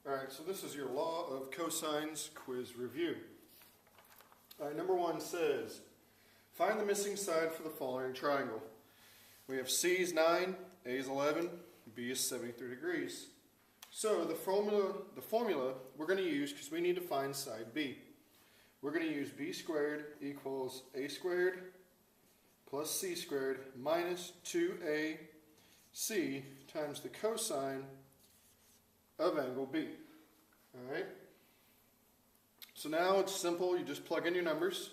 Alright, so this is your law of cosines quiz review. Alright, number one says, find the missing side for the following triangle. We have C is 9, A is 11, B is 73 degrees. So the formula we're going to use, because we need to find side B. We're going to use B squared equals A squared plus C squared minus 2AC times the cosine of angle B. Alright? So now it's simple, you just plug in your numbers.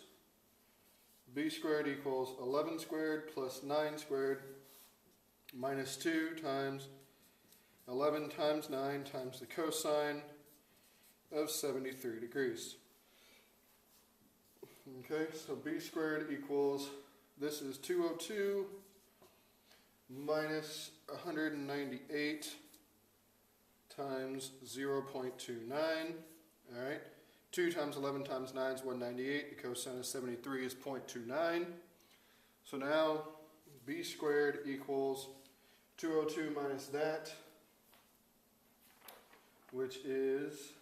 B squared equals 11 squared plus 9 squared minus 2 times 11 times 9 times the cosine of 73 degrees. Okay, so B squared equals, this is 202 minus 198 times 0.29, alright? 2 times 11 times 9 is 198, the cosine of 73 is 0.29. So now B squared equals 202 minus that, which is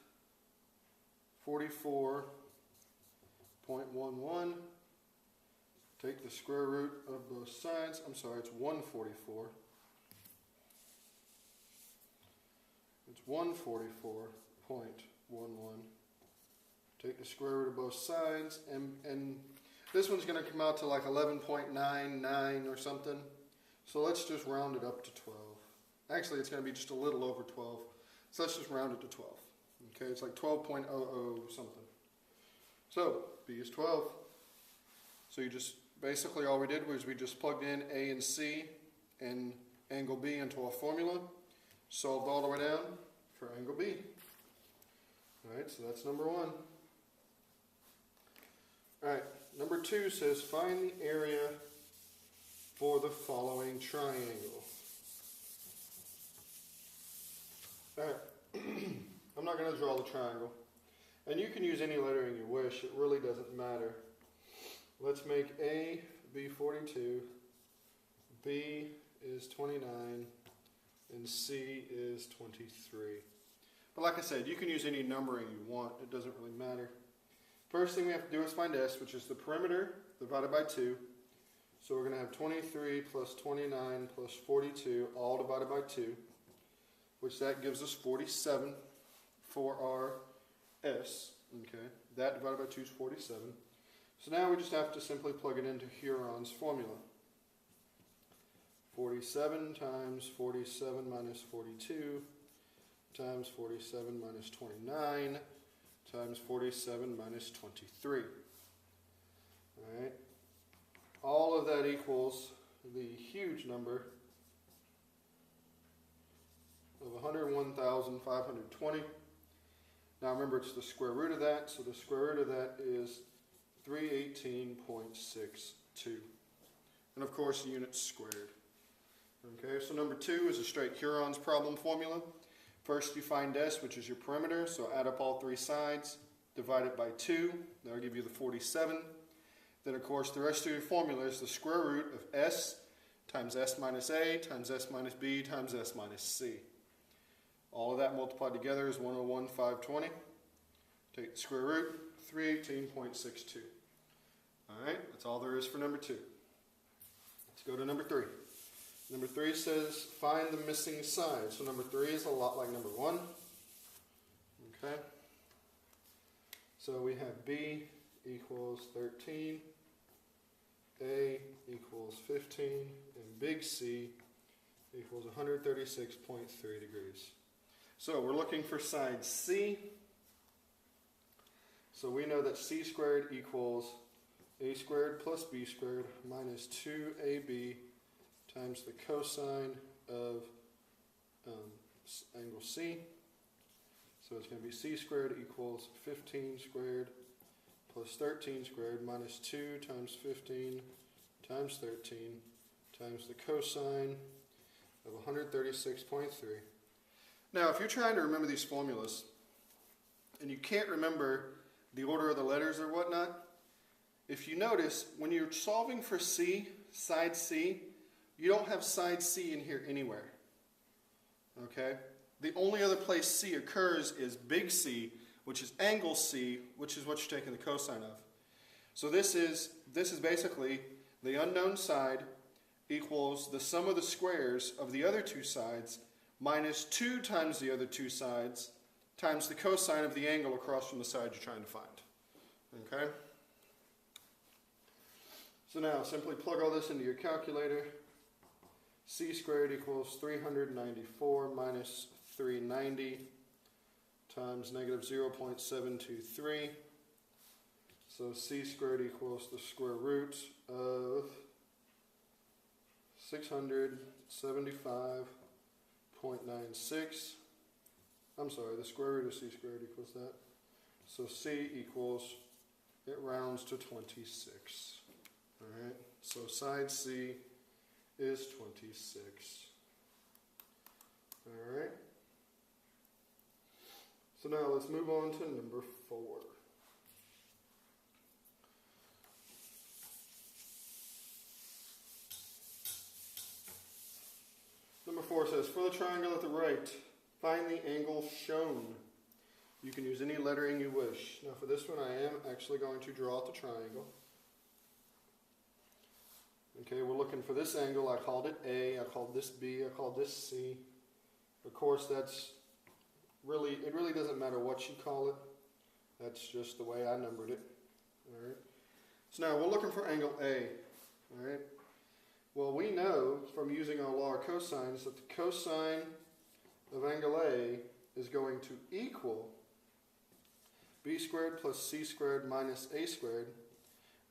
44.11. Take the square root of both sides. I'm sorry, it's 144. It's 144.11. Take the square root of both sides, and this one's going to come out to like 11.99 or something. So let's just round it up to 12. Actually, it's going to be just a little over 12. So let's just round it to 12. Okay, it's like 12.00 something. So B is 12. So you just, basically all we did was we just plugged in A and C and angle B into a formula, solved all the way down for angle B. Alright, so that's number one. Alright, number two says find the area for the following triangle. Alright, I'm not going to draw the triangle. And you can use any lettering you wish, it really doesn't matter. Let's make A be 42, B is 29, and C is 23. But like I said, you can use any numbering you want, it doesn't really matter. First thing we have to do is find S, which is the perimeter divided by 2. So we're going to have 23 plus 29 plus 42, all divided by 2, which that gives us 47 for our S. Okay, that divided by 2 is 47. So now we just have to simply plug it into Huron's formula. 47 times 47 minus 42 times 47 minus 29 times 47 minus 23. Alright. All of that equals the huge number of 101,520. Now remember, it's the square root of that, so the square root of that is 318.62. And of course, units squared. Okay, so number two is a straight Huron's problem formula. First you find S, which is your perimeter, so add up all three sides, divide it by 2, that'll give you the 47. Then of course the rest of your formula is the square root of S times S minus A times S minus B times S minus C. All of that multiplied together is 101,520. Take the square root, 318.62. Alright, that's all there is for number two. Let's go to number three. Number three says find the missing side. So number three is a lot like number one. Okay. So we have B equals 13, A equals 15, and big C equals 136.3 degrees. So we're looking for side C. So we know that C squared equals A squared plus B squared minus 2AB times the cosine of angle C. So it's going to be C squared equals 15 squared plus 13 squared minus 2 times 15 times 13 times the cosine of 136.3. Now, if you're trying to remember these formulas and you can't remember the order of the letters or whatnot, if you notice, when you're solving for C, side C, you don't have side C in here anywhere. Okay? the only other place C occurs is big C, which is angle C, which is what you're taking the cosine of. So this is basically the unknown side equals the sum of the squares of the other two sides minus 2 times the other two sides times the cosine of the angle across from the side you're trying to find. Okay? So now simply plug all this into your calculator. C squared equals 394 minus 390 times negative 0.723. So C squared equals the square root of 675.96. I'm sorry, the square root of C squared equals that. So C equals, it rounds to 26. Alright, so side C is 26. Alright. So now let's move on to number 4. Number 4 says, for the triangle at the right, find the angle shown. You can use any lettering you wish. Now for this one I am actually going to draw out the triangle. Okay, we're looking for this angle. I called it A, I called this B, I called this C. Of course, it really doesn't matter what you call it. That's just the way I numbered it. Alright. So now we're looking for angle A. Alright. Well, we know from using our law of cosines that the cosine of angle A is going to equal B squared plus C squared minus A squared,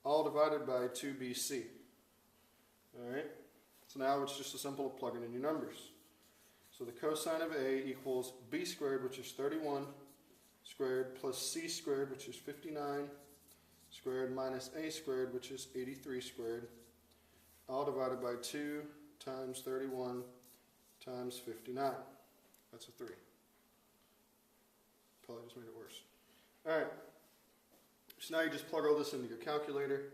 all divided by 2BC. Alright, so now it's just a simple plugging in your numbers. So the cosine of A equals B squared, which is 31 squared, plus C squared, which is 59 squared, minus A squared, which is 83 squared, all divided by 2 times 31 times 59. That's a 3. Probably just made it worse. Alright, so now you just plug all this into your calculator.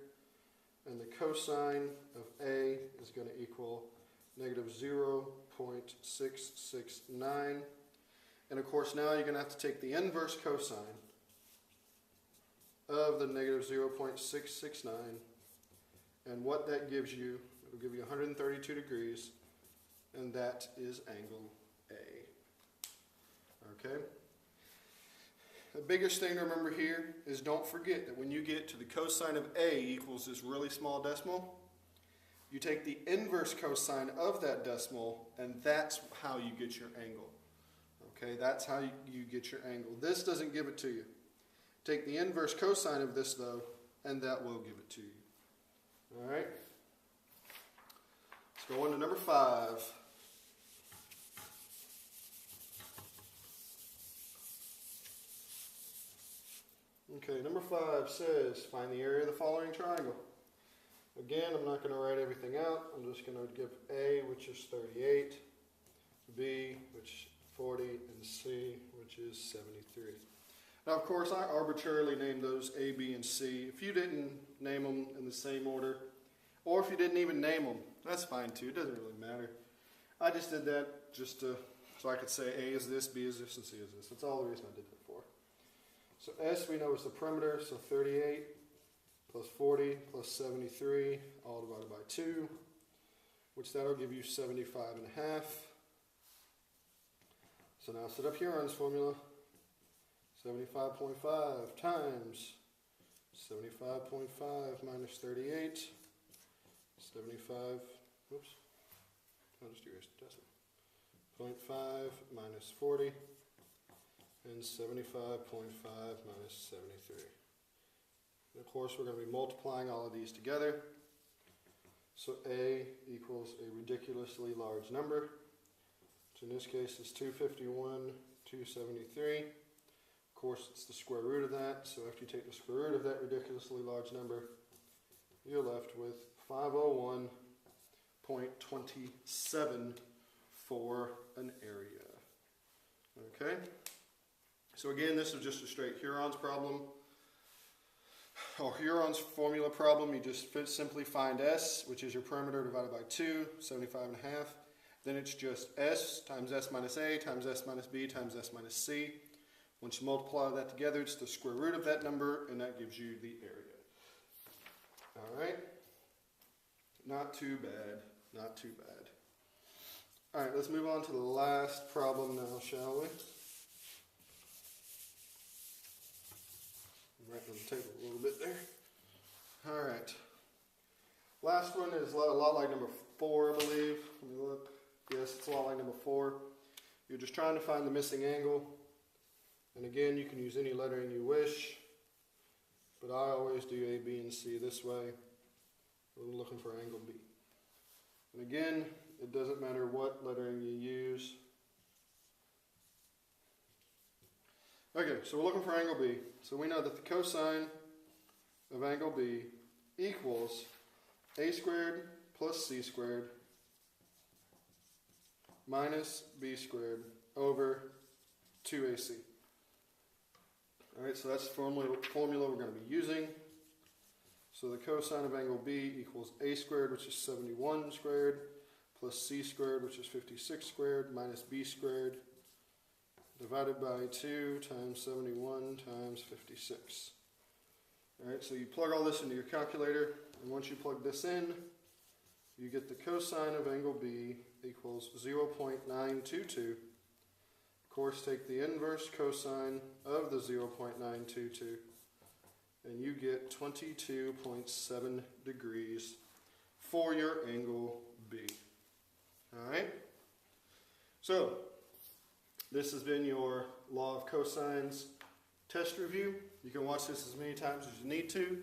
And the cosine of A is going to equal negative 0.669. And of course now you're going to have to take the inverse cosine of the negative 0.669. And what that gives you, it will give you 132 degrees. And that is angle A. Okay? The biggest thing to remember here is don't forget that when you get to the cosine of A equals this really small decimal, you take the inverse cosine of that decimal, and that's how you get your angle. Okay, that's how you get your angle. This doesn't give it to you. Take the inverse cosine of this, though, and that will give it to you. All right? Let's go on to number 5. Okay, number 5 says, find the area of the following triangle. Again, I'm not going to write everything out. I'm just going to give A, which is 38, B, which is 40, and C, which is 73. Now, of course, I arbitrarily named those A, B, and C. If you didn't name them in the same order, or if you didn't even name them, that's fine too. It doesn't really matter. I just did that just so I could say A is this, B is this, and C is this. That's all the reason I did that for. So S we know is the perimeter, so 38 plus 40 plus 73, all divided by 2, which that'll give you 75.5. So now set up Huron's formula. 75.5 times 75.5 minus 38, 75, whoops, I'll just erase the decimal. 0.5 minus 40, and 75.5 minus 73. And of course, we're going to be multiplying all of these together. So A equals a ridiculously large number, which in this case is 251, 273. Of course, it's the square root of that, so after you take the square root of that ridiculously large number, you're left with 501.27 for an area. Okay? So again, this is just a straight Huron's problem, or Huron's formula problem. You just simply find S, which is your perimeter, divided by 2, 75.5. then it's just s times s minus a times s minus b times s minus c. Once you multiply that together, it's the square root of that number, and that gives you the area. All right? Not too bad. Not too bad. All right, let's move on to the last problem now, shall we? I'm writing on the table a little bit there. All right. Last one is a lot like number 4, I believe. Let me look. Yes, it's a lot like number 4. You're just trying to find the missing angle. And again, you can use any lettering you wish. But I always do A, B, and C this way. We're looking for angle B. And again, it doesn't matter what lettering you use. Okay, so we're looking for angle B. So we know that the cosine of angle B equals a squared plus c squared minus b squared over 2ac. Alright, so that's the formula we're going to be using. So the cosine of angle B equals a squared, which is 71 squared, plus c squared, which is 56 squared, minus b squared, divided by 2 times 71 times 56. Alright, so you plug all this into your calculator, and once you plug this in, you get the cosine of angle B equals 0.922. Of course, take the inverse cosine of the 0.922, and you get 22.7 degrees for your angle B. Alright? So, this has been your law of cosines test review. You can watch this as many times as you need to.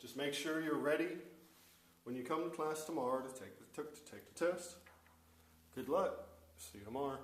Just make sure you're ready when you come to class tomorrow to take the test. Good luck. See you tomorrow.